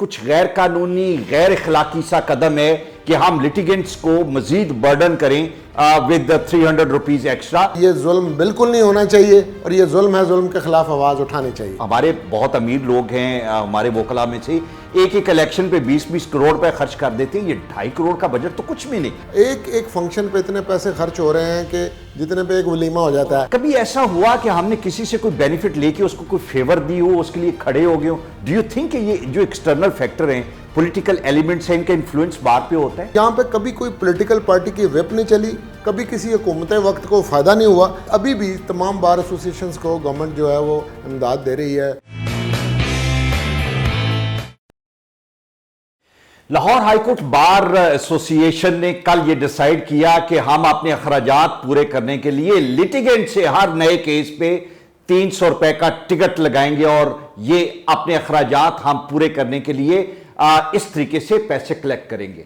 کچھ غیر قانونی غیر اخلاقی سا قدم ہے کہ ہم لٹیگنٹس کو مزید برڈن کریں ود 300 روپیز ایکسٹرا. یہ ظلم بالکل نہیں ہونا چاہیے اور یہ ظلم ہے، ظلم کے خلاف آواز اٹھانی چاہیے. ہمارے بہت امیر لوگ ہیں ہمارے وکلاء میں سے، ایک الیکشن پہ 20 کروڑ روپے خرچ کر دیتے ہیں. یہ 2.5 کروڑ کا بجٹ تو کچھ بھی نہیں. ایک فنکشن پہ اتنے پیسے خرچ ہو رہے ہیں کہ جتنے پہ ایک ولیمہ ہو جاتا ہے. کبھی ایسا ہوا کہ ہم نے کسی سے کوئی بینیفٹ لے کے اس کو کوئی فیور دی ہو، اس کے لیے کھڑے ہو گئے ہو؟ ڈو یو تھنک کہ یہ جو ایکسٹرنل فیکٹر ہیں، پولیٹیکل ایلیمنٹس ہیں، ان کا انفلوئنس باہر پہ ہوتا ہے؟ یہاں پہ کبھی کوئی پولیٹیکل پارٹی کی ویپ نہیں چلی، کبھی کسی حکومت وقت کو فائدہ نہیں ہوا. ابھی بھی تمام بار ایسوسیشنز کو گورنمنٹ جو ہے وہ امداد دے رہی ہے. لاہور ہائی کورٹ بار ایسوسی ایشن نے کل یہ ڈیسائیڈ کیا کہ ہم اپنے اخراجات پورے کرنے کے لیے لٹیگنٹ سے ہر نئے کیس پہ 300 روپے کا ٹکٹ لگائیں گے، اور یہ اپنے اخراجات ہم پورے کرنے کے لیے اس طریقے سے پیسے کلیکٹ کریں گے.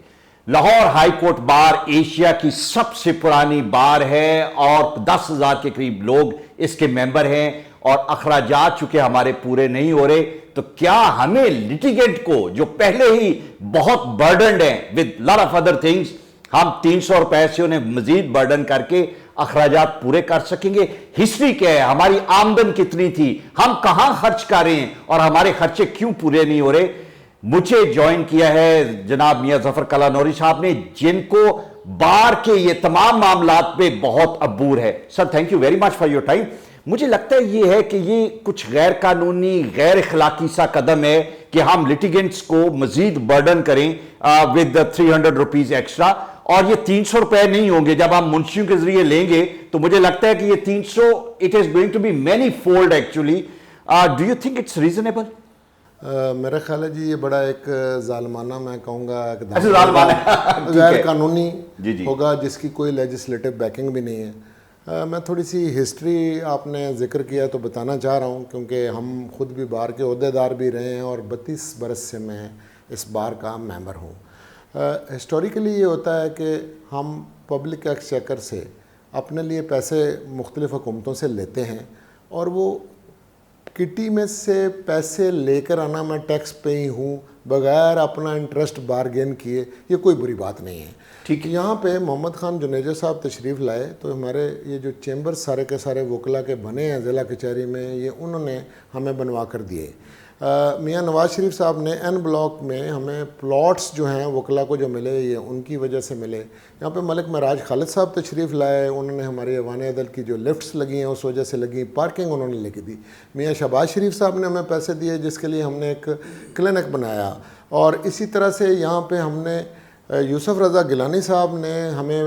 Lahore high court bar Asia کی سب سے پرانی بار ہے اور 10,000 کے قریب لوگ اس کے ممبر ہیں، اور اخراجات چونکہ ہمارے پورے نہیں ہو رہے تو کیا ہمیں لٹیگنٹ کو جو پہلے ہی بہت برڈنڈ ہیں with lot of other things، ہم 300 روپے سے انہیں مزید برڈن کر کے اخراجات پورے کر سکیں گے؟ ہسٹری کیا ہے؟ ہماری آمدن کتنی تھی؟ ہم کہاں خرچ کر رہے ہیں اور ہمارے خرچے کیوں پورے نہیں ہو رہے؟ مجھے جوائن کیا ہے جناب میاں ظفر کلانوری صاحب نے، جن کو بار کے یہ تمام معاملات پہ بہت عبور ہے. Sir thank you very much for your time. مجھے لگتا ہے یہ ہے کہ یہ کچھ غیر قانونی غیر اخلاقی سا قدم ہے کہ ہم لٹیگنٹس کو مزید برڈن کریں ود 300 روپیز ایکسٹرا، اور یہ 300 روپے نہیں ہوں گے. جب ہم منشیوں کے ذریعے لیں گے تو مجھے لگتا ہے کہ یہ 300 it is going to be manifold actually. Do you think it's reasonable? میرا خیال ہے جی یہ بڑا ایک ظالمانہ، میں کہوں گا غیر قانونی ہوگا جس کی کوئی لیجسلیٹو بیکنگ بھی نہیں ہے. میں تھوڑی سی ہسٹری آپ نے ذکر کیا تو بتانا چاہ رہا ہوں، کیونکہ ہم خود بھی بار کے عہدیدار بھی رہے ہیں اور 32 برس سے میں اس بار کا ممبر ہوں. ہسٹوریکلی یہ ہوتا ہے کہ ہم پبلک ایکسچیکر سے اپنے لیے پیسے مختلف حکومتوں سے لیتے ہیں، اور وہ کٹی میں سے پیسے لے کر آنا، میں ٹیکس پے ہی ہوں بغیر اپنا انٹرسٹ بارگین کیے، یہ کوئی بری بات نہیں ہے. ٹھیک ہے. یہاں پہ محمد خان جنیجہ صاحب تشریف لائے تو ہمارے یہ جو چیمبر سارے کے سارے وکلاء کے بنے ہیں ضلع کچہری میں، یہ انہوں نے ہمیں بنوا کر دیے. میاں نواز شریف صاحب نے این بلاک میں ہمیں پلاٹس جو ہیں وکلاء کو جو ملے یہ ان کی وجہ سے ملے. یہاں پہ ملک معراج خالد صاحب تشریف لائے، انہوں نے ہمارے ایوان عدل کی جو لفٹس لگی ہیں اس وجہ سے لگی، پارکنگ انہوں نے لے کے دی. میاں شہباز شریف صاحب نے ہمیں پیسے دیے جس کے لیے ہم نے ایک کلینک بنایا. اور اسی طرح سے یہاں پہ ہم نے یوسف رضا گیلانی صاحب نے ہمیں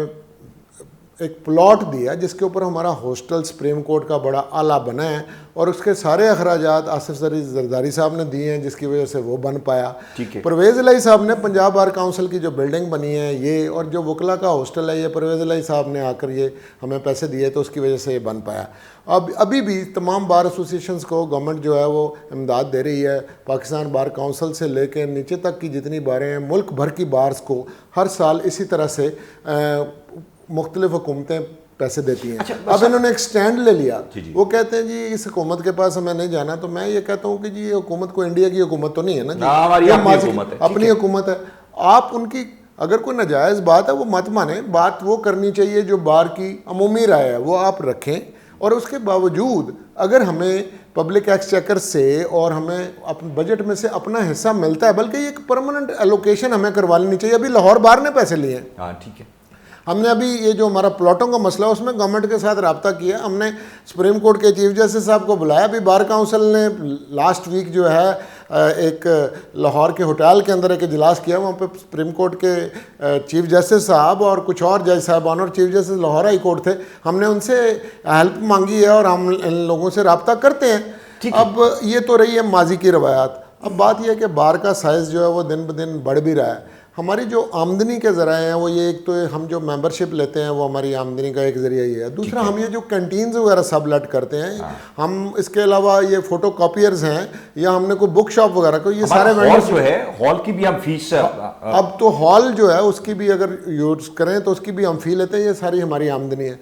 ایک پلاٹ دیا جس کے اوپر ہمارا ہاسٹل سپریم کورٹ کا بڑا اعلیٰ بنا ہے، اور اس کے سارے اخراجات آصف زرداری صاحب نے دیے ہیں جس کی وجہ سے وہ بن پایا. پرویز الہی صاحب نے پنجاب بار کاؤنسل کی جو بلڈنگ بنی ہے یہ، اور جو وکلاء کا ہاسٹل ہے یہ پرویز الہی صاحب نے آ کر یہ ہمیں پیسے دیے تو اس کی وجہ سے یہ بن پایا. ابھی بھی تمام بار ایسوسیشنز کو گورنمنٹ جو ہے وہ امداد دے رہی ہے. پاکستان بار کاؤنسل سے لے کے نیچے تک کی جتنی باریں ہیں ملک بھر کی بارز کو ہر سال اسی طرح سے مختلف حکومتیں پیسے دیتی ہیں. اب انہوں نے ایک سٹینڈ لے لیا، وہ کہتے ہیں جی اس حکومت کے پاس ہمیں نہیں جانا. تو میں یہ کہتا ہوں کہ جی یہ حکومت کو انڈیا کی حکومت تو نہیں ہے نا جی، اپنی حکومت ہے. آپ ان کی اگر کوئی ناجائز بات ہے وہ مت مانیں، بات وہ کرنی چاہیے جو بار کی عمومی رائے ہے وہ آپ رکھیں. اور اس کے باوجود اگر ہمیں پبلک ایکسچیکر سے اور ہمیں اپنے بجٹ میں سے اپنا حصہ ملتا ہے، بلکہ یہ ایک پرماننٹ ایلوکیشن ہمیں کروا لینی چاہیے. ابھی لاہور بار نے پیسے لیے ہیں. ہاں ٹھیک ہے. ہم نے ابھی یہ جو ہمارا پلاٹوں کا مسئلہ ہے اس میں گورنمنٹ کے ساتھ رابطہ کیا. ہم نے سپریم کورٹ کے چیف جسٹس صاحب کو بلایا. ابھی بار کاؤنسل نے لاسٹ ویک جو ہے ایک لاہور کے ہوٹل کے اندر ایک اجلاس کیا. وہاں پہ سپریم کورٹ کے چیف جسٹس صاحب اور کچھ اور جج صاحبان اور chief justice Lahore high court تھے. ہم نے ان سے ہیلپ مانگی ہے اور ہم ان لوگوں سے رابطہ کرتے ہیں. اب یہ تو رہی ہے ماضی کی روایات. اب بات یہ ہے کہ بار کا سائز جو ہے وہ دن بدن بڑھ بھی رہا ہے. ہماری جو آمدنی کے ذرائع ہیں وہ یہ، ایک تو ہم جو ممبرشپ لیتے ہیں وہ ہماری آمدنی کا ایک ذریعہ یہ ہے. دوسرا ہم یہ جو کینٹینز وغیرہ سب لیٹ کرتے ہیں، ہم اس کے علاوہ یہ فوٹو کاپیئرز ہیں یا ہم نے کوئی بک شاپ وغیرہ کو، یہ سارے وینڈرز جو ہے ہال کی بھی ہم فیس، اب تو ہال جو ہے اس کی بھی اگر یوز کریں تو اس کی بھی ہم فی لیتے ہیں. یہ ساری ہماری آمدنی ہے.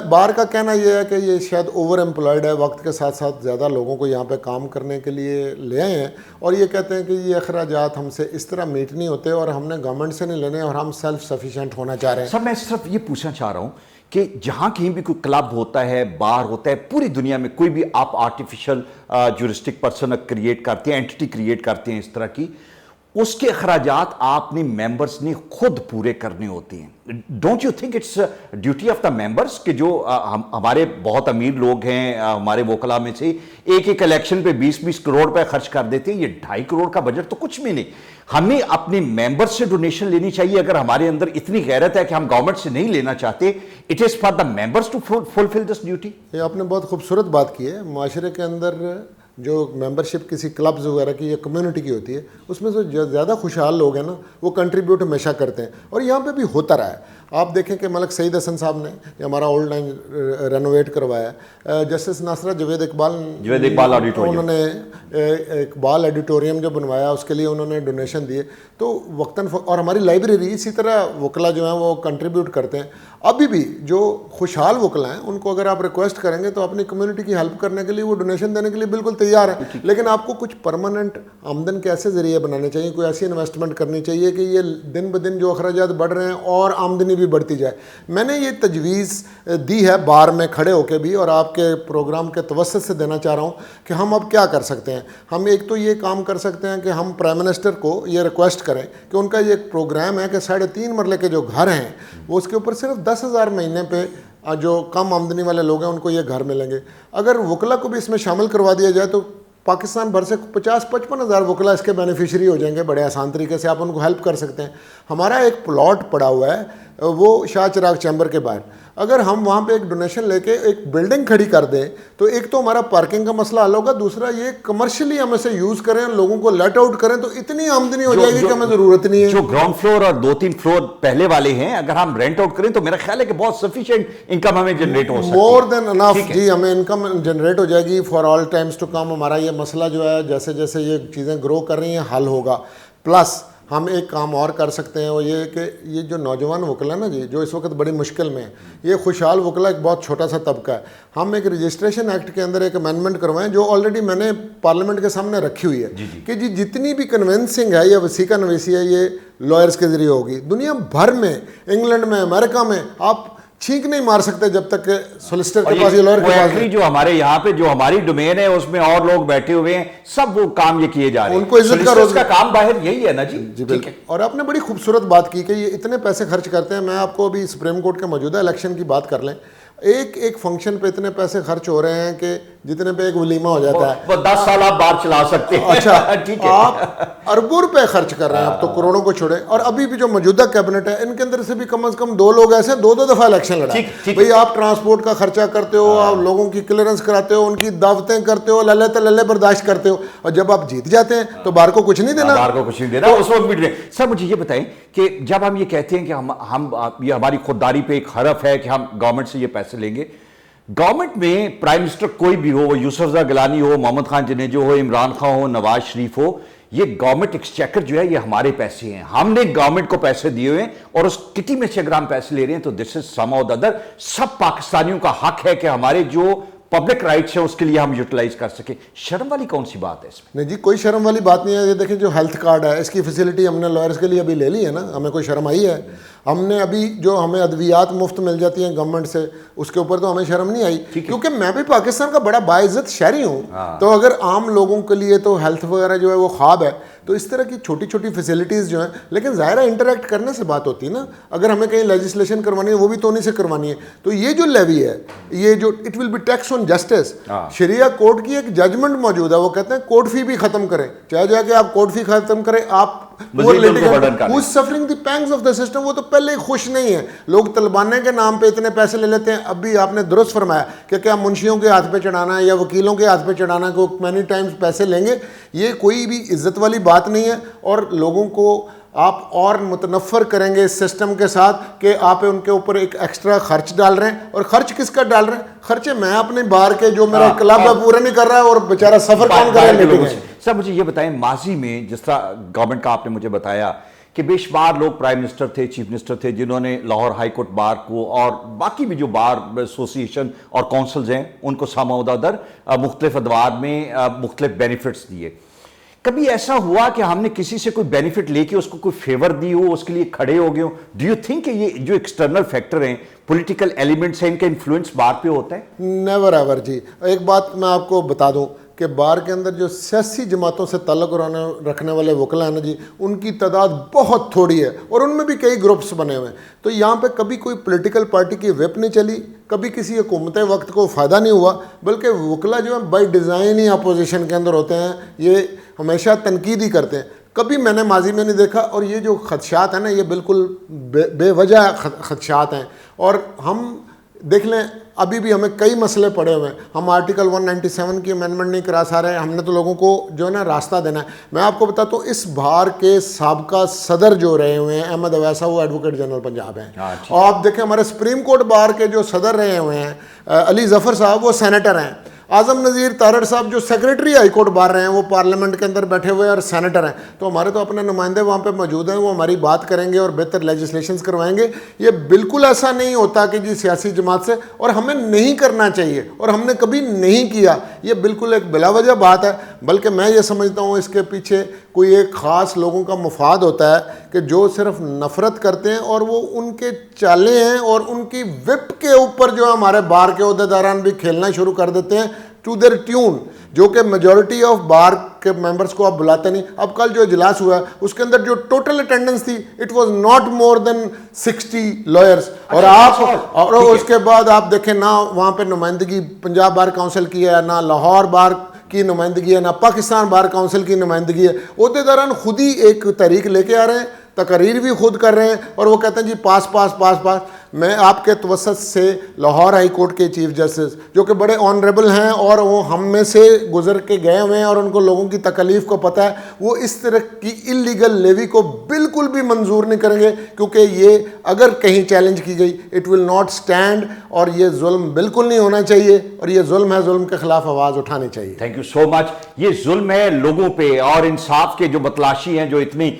بار کا کہنا یہ ہے کہ یہ شاید اوور ایمپلائڈ ہے, وقت کے ساتھ ساتھ زیادہ لوگوں کو یہاں پہ کام کرنے کے لیے لے آئے ہیں, اور یہ کہتے ہیں کہ یہ اخراجات ہم سے اس طرح میٹ نہیں ہوتے اور ہم نے گورنمنٹ سے نہیں لینے اور ہم سیلف سفیشینٹ ہونا چاہ رہے ہیں. سر میں صرف یہ پوچھنا چاہ رہا ہوں کہ جہاں کہیں بھی کوئی کلب ہوتا ہے, بار ہوتا ہے, پوری دنیا میں کوئی بھی آپ آرٹیفیشل جورسٹک پرسن کریٹ کرتے ہیں, اینٹی کریٹ کرتے ہیں اس طرح کی, اس کے اخراجات آپ نے ممبرز نے خود پورے کرنے ہوتے ہیں. Don't you think it's duty of the members کہ جو ہمارے بہت امیر لوگ ہیں ہمارے وکلا میں سے, ایک الیکشن پہ 20-20 کروڑ روپے خرچ کر دیتے ہیں, یہ 2.5 کروڑ کا بجٹ تو کچھ بھی نہیں. ہمیں اپنے ممبرز سے ڈونیشن لینی چاہیے. اگر ہمارے اندر اتنی غیرت ہے کہ ہم گورنمنٹ سے نہیں لینا چاہتے, it is for the members to fulfil this duty. یہ آپ نے بہت خوبصورت بات کی ہے. معاشرے کے اندر جو ممبرشپ کسی کلبز وغیرہ کی یا کمیونٹی کی ہوتی ہے, اس میں جو زیادہ خوشحال لوگ ہیں نا, وہ کنٹریبیوٹ ہمیشہ کرتے ہیں, اور یہاں پہ بھی ہوتا رہا ہے. آپ دیکھیں کہ ملک سعید حسن صاحب نے یہ ہمارا اولڈ لائن رینوویٹ کروایا ہے. جسٹس ناصرہ جوید اقبال انہوں نے اقبال ایڈیٹوریم جو بنوایا, اس کے لیے انہوں نے ڈونیشن دیے. تو وقتاً اور ہماری لائبریری اسی طرح وکلا جو ہیں وہ کنٹریبیوٹ کرتے ہیں. ابھی بھی جو خوشحال وکلا ہیں ان کو اگر آپ ریکویسٹ کریں گے تو اپنی کمیونٹی کی ہیلپ کرنے کے لیے وہ ڈونیشن دینے کے لیے بالکل تیار ہیں. لیکن آپ کو کچھ پرماننٹ آمدن کے ایسے ذریعے بنانے چاہیے, کوئی ایسی انویسٹمنٹ کرنی چاہیے کہ یہ دن بدن جو اخراجات بڑھ رہے ہیں اور آمدنی بھی بڑھتی جائے. میں نے یہ تجویز دی ہے بار میں کھڑے ہو کے بھی, اور آپ کے پروگرام کے توسط سے دینا چاہ رہا ہوں کہ ہم اب کیا کر سکتے ہیں. ہم ایک تو یہ کام کر سکتے ہیں کہ ہم پرائم منسٹر کو یہ ریکویسٹ کریں کہ ان کا یہ پروگرام ہے کہ 3.5 مرلے کے جو گھر ہیں وہ اس کے اوپر صرف 10,000 مہینے پہ جو کم آمدنی والے لوگ ہیں ان کو یہ گھر ملیں گے. اگر وکلا کو بھی اس میں شامل کروا دیا جائے تو پاکستان بھر سے 50-55 ہزار وکلا اس کے بینیفیشری ہو جائیں گے. بڑے آسان طریقے سے آپ ان کو ہیلپ کر سکتے ہیں. ہمارا ایک پلاٹ پڑا ہوا ہے وہ شاہ چراغ چیمبر کے باہر, اگر ہم وہاں پہ ایک ڈونیشن لے کے ایک بلڈنگ کھڑی کر دیں تو ایک تو ہمارا پارکنگ کا مسئلہ حل ہوگا, دوسرا یہ کمرشلی ہم اسے یوز کریں, لوگوں کو لیٹ آؤٹ کریں تو اتنی آمدنی ہو جائے گی کہ ہمیں ضرورت نہیں ہے. جو گراؤنڈ فلور اور 2-3 فلور پہلے والے ہیں اگر ہم رینٹ آؤٹ کریں تو میرا خیال ہے کہ بہت سفیشینٹ انکم ہمیں جنریٹ ہو سکتی ہے. مور دین انف جی, ہمیں انکم جنریٹ ہو جائے گی for all times to come. ہمارا یہ مسئلہ جو ہے جیسے جیسے یہ چیزیں گرو کر رہی ہیں حل ہوگا. پلس ہم ایک کام اور کر سکتے ہیں, وہ یہ کہ یہ جو نوجوان وکلا نا جی, جو اس وقت بڑی مشکل میں ہے, یہ خوشحال وکلا ایک بہت چھوٹا سا طبقہ ہے. ہم ایک رجسٹریشن ایکٹ کے اندر ایک امینڈمنٹ کروائیں جو آلریڈی میں نے پارلیمنٹ کے سامنے رکھی ہوئی ہے کہ جی جتنی بھی کنونسنگ ہے یا وسیقہ نویسی ہے یہ لائرز کے ذریعے ہوگی. دنیا بھر میں, انگلینڈ میں, امریکہ میں, آپ چھینک نہیں مار سکتے جب تک کہ سولسٹر کے پاس یا لائر کے پاس. جو ہمارے یہاں پہ جو ہماری ڈومین ہے اس میں اور لوگ بیٹھے ہوئے ہیں, سب وہ کام یہ کیے جا رہے ہیں, ان کو عزت کا روز کا کام باہر یہی ہے نا جی. جی بالکل. اور آپ نے بڑی خوبصورت بات کی کہ یہ اتنے پیسے خرچ کرتے ہیں. میں آپ کو ابھی سپریم کورٹ کے موجودہ الیکشن کی بات کر لیں, ایک فنکشن پہ اتنے پیسے خرچ ہو رہے ہیں کہ جتنے پہ ایک ولیمہ ہو جاتا ہے. 10 سال آپ بار چلا سکتے ہیں. اچھا ٹھیک ہے, آپ اربوں روپے خرچ کر رہے ہیں, اب تو کروڑوں کو چھوڑے. اور ابھی بھی جو موجودہ کیبنٹ ہے ان کے اندر سے بھی کم از کم 2 لوگ ایسے 2 دفعہ الیکشن لڑا. بھئی آپ ٹرانسپورٹ کا خرچہ کرتے ہو, آپ لوگوں کی کلیئرنس کراتے ہو, ان کی دعوتیں کرتے ہو, للے برداشت کرتے ہو, اور جب آپ جیت جاتے ہیں تو بار کو کچھ نہیں دینا. بار کو کچھ نہیں دینا اس وقت بھی. سر مجھے یہ بتائیں کہ جب ہم یہ کہتے ہیں کہ ہم یہ ہماری خودداری پہ ایک حرف ہے کہ ہم گورنمنٹ سے یہ پیسے لیں گے, گورنمنٹ میں پرائم منسٹر کوئی بھی ہو, وہ یوسف رضا گیلانی ہو, محمد خان جنیجو ہو, عمران خان ہو, نواز شریف ہو, یہ گورنمنٹ ایکسچیکر جو ہے یہ ہمارے پیسے ہیں, ہم نے گورنمنٹ کو پیسے دیے ہوئے ہیں, اور اس کٹی میں سے اگر ہم پیسے لے رہے ہیں تو دس از سم آف دا ادر. سب پاکستانیوں کا حق ہے کہ ہمارے جو پبلک رائٹس ہیں اس کے لیے ہم یوٹیلائز کر سکیں. شرم والی کون سی بات ہے اس میں؟ نہیں جی, کوئی شرم والی بات نہیں ہے. یہ دیکھیں جو ہیلتھ کارڈ ہے اس کی فیسلٹی ہم نے لائرز کے لیے ابھی لے لی ہے نا, ہمیں کوئی شرم آئی ہے؟ ہم نے ابھی جو ہمیں ادویات مفت مل جاتی ہیں گورنمنٹ سے, اس کے اوپر تو ہمیں شرم نہیں آئی, کیونکہ میں بھی پاکستان کا بڑا باعزت شہری ہوں. تو اگر عام لوگوں کے لیے تو ہیلتھ وغیرہ جو ہے وہ خواب ہے, تو اس طرح کی چھوٹی چھوٹی فیسلٹیز جو ہیں, لیکن ظاہرہ انٹریکٹ کرنے سے بات ہوتی ہے نا. اگر ہمیں کہیں لیجسلیشن کروانی ہے وہ بھی تو انہیں سے کروانی ہے. تو یہ جو لیوی ہے, یہ جو it will be tax on justice, Sharia court کی ایک ججمنٹ موجود ہے, وہ کہتے ہیں کورٹ فی بھی ختم کریں, چاہے جا کے آپ کورٹ فی ختم کریں, آپ suffering the pangs of the system, وہ تو پہلے ہی خوش نہیں ہے. لوگ طلبانے کے نام پہ اتنے پیسے لے لیتے ہیں. اب بھی آپ نے درست فرمایا کہ کیا منشیوں کے ہاتھ پہ چڑھانا ہے یا وکیلوں کے ہاتھ پہ چڑھانا ہے, کو مینی ٹائمز پیسے لیں گے, یہ کوئی بھی عزت والی بات نہیں ہے. اور لوگوں کو آپ اور متنفر کریں گے اس سسٹم کے ساتھ کہ آپ ان کے اوپر ایک ایکسٹرا خرچ ڈال رہے ہیں. اور خرچ کس کا ڈال رہے ہیں؟ خرچے میں اپنے بار کے جو میرا کلب ہے پورا نہیں کر رہا ہے, اور بیچارہ سفر کون کرے. سر مجھے یہ بتائیں, ماضی میں جس طرح گورنمنٹ کا آپ نے مجھے بتایا کہ بے شمار لوگ پرائم منسٹر تھے, چیف منسٹر تھے, جنہوں نے لاہور ہائی کورٹ بار کو اور باقی بھی جو بار ایسوسیشن اور کونسلز ہیں ان کو سما در مختلف ادوار میں مختلف بینیفٹس دیے. کبھی ایسا ہوا کہ ہم نے کسی سے کوئی بینیفٹ لے کے اس کو کوئی فیور دی ہو, اس کے لیے کھڑے ہو گئے ہو؟ ڈو یو تھنک کہ یہ جو ایکسٹرنل فیکٹر ہیں, پولیٹیکل ایلیمنٹس ہیں, ان کا انفلوئنس بار پہ ہوتا ہے؟ نیور ایور جی. ایک بات میں آپ کو بتا دوں کہ بار کے اندر جو سیاسی جماعتوں سے تعلق رکھنے والے وکلا ہیں نا جی, ان کی تعداد بہت تھوڑی ہے اور ان میں بھی کئی گروپس بنے ہوئے ہیں. تو یہاں پہ کبھی کوئی پولیٹیکل پارٹی کی ویپ نہیں چلی, کبھی کسی حکومت وقت کو فائدہ نہیں ہوا, بلکہ وکلا جو ہیں بائی ڈیزائن ہی اپوزیشن کے اندر ہوتے ہیں, یہ ہمیشہ تنقید ہی کرتے ہیں. کبھی میں نے ماضی میں نہیں دیکھا, اور یہ جو خدشات ہیں نا یہ بالکل بے وجہ خدشات ہیں. اور ہم دیکھ لیں ابھی بھی ہمیں کئی مسئلے پڑے ہوئے ہیں. ہم آرٹیکل 197 کی امینڈمنٹ نہیں کرا سا رہے, ہم نے تو لوگوں کو جو ہے نا راستہ دینا ہے. میں آپ کو بتاتا ہوں, اس بار کے سابقہ صدر جو رہے ہوئے ہیں احمد اویسا, وہ ایڈوکیٹ جنرل پنجاب ہیں. اور آپ دیکھیں ہمارے سپریم کورٹ بار کے جو صدر رہے ہوئے ہیں علی ظفر صاحب, وہ سینیٹر ہیں. اعظم نذیر تارڑ صاحب جو سیکریٹری ہائی کورٹ بار رہے ہیں, وہ پارلیمنٹ کے اندر بیٹھے ہوئے اور سینیٹر ہیں. تو ہمارے تو اپنے نمائندے وہاں پہ موجود ہیں, وہ ہماری بات کریں گے اور بہتر لیجسلیشنز کروائیں گے. یہ بالکل ایسا نہیں ہوتا کہ جی سیاسی جماعت سے, اور ہمیں نہیں کرنا چاہیے اور ہم نے کبھی نہیں کیا. یہ بالکل ایک بلا وجہ بات ہے, بلکہ میں یہ سمجھتا ہوں اس کے پیچھے کوئی ایک خاص لوگوں کا مفاد ہوتا ہے کہ جو صرف نفرت کرتے ہیں, اور وہ ان کے چالیں ہیں اور ان کی وپ کے اوپر جو ہمارے بار کے عہدیداران بھی کھیلنا شروع کر دیتے ہیں ٹو دیئر ٹیون, جو کہ میجورٹی آف بار کے ممبرس کو آپ بلاتے نہیں. اب کل جو اجلاس ہوا ہے اس کے اندر جو ٹوٹل اٹینڈنس تھی, it was not more than 60 lawyers. اور آپ اور اس کے بعد آپ دیکھیں نہ وہاں پہ نمائندگی پنجاب بار کونسل کی ہے, نہ لاہور بار کی نمائندگی ہے, نہ پاکستان بار کونسل کی نمائندگی ہے. عہدیداران خود ہی ایک تحریک لے کے آ رہے ہیں, تقاریر بھی خود کر رہے ہیں, اور وہ کہتے ہیں جی پاس پاس پاس پاس. میں آپ کے توسط سے لاہور ہائی کورٹ کے چیف جسٹس جو کہ بڑے آنریبل ہیں اور وہ ہم میں سے گزر کے گئے ہوئے ہیں اور ان کو لوگوں کی تکلیف کو پتہ ہے, وہ اس طرح کی انلیگل لیوی کو بالکل بھی منظور نہیں کریں گے, کیونکہ یہ اگر کہیں چیلنج کی گئی اٹ ول ناٹ اسٹینڈ, اور یہ ظلم بالکل نہیں ہونا چاہیے, اور یہ ظلم ہے, ظلم کے خلاف آواز اٹھانی چاہیے. تھینک یو سو مچ. یہ ظلم ہے لوگوں پہ, اور انصاف کے جو متلاشی ہیں جو اتنی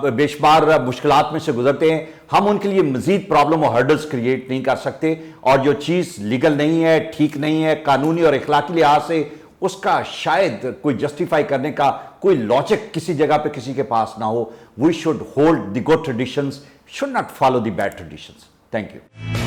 بے شمار مشکلات میں سے گزرتے ہیں, ہم ان کے لیے مزید پرابلم اور ہرڈلز کریٹ نہیں کر سکتے. اور جو چیز لیگل نہیں ہے, ٹھیک نہیں ہے, قانونی اور اخلاقی لحاظ سے اس کا شاید کوئی جسٹیفائی کرنے کا کوئی لاجک کسی جگہ پہ کسی کے پاس نہ ہو. We should hold the good traditions, should not follow the bad traditions. Thank you.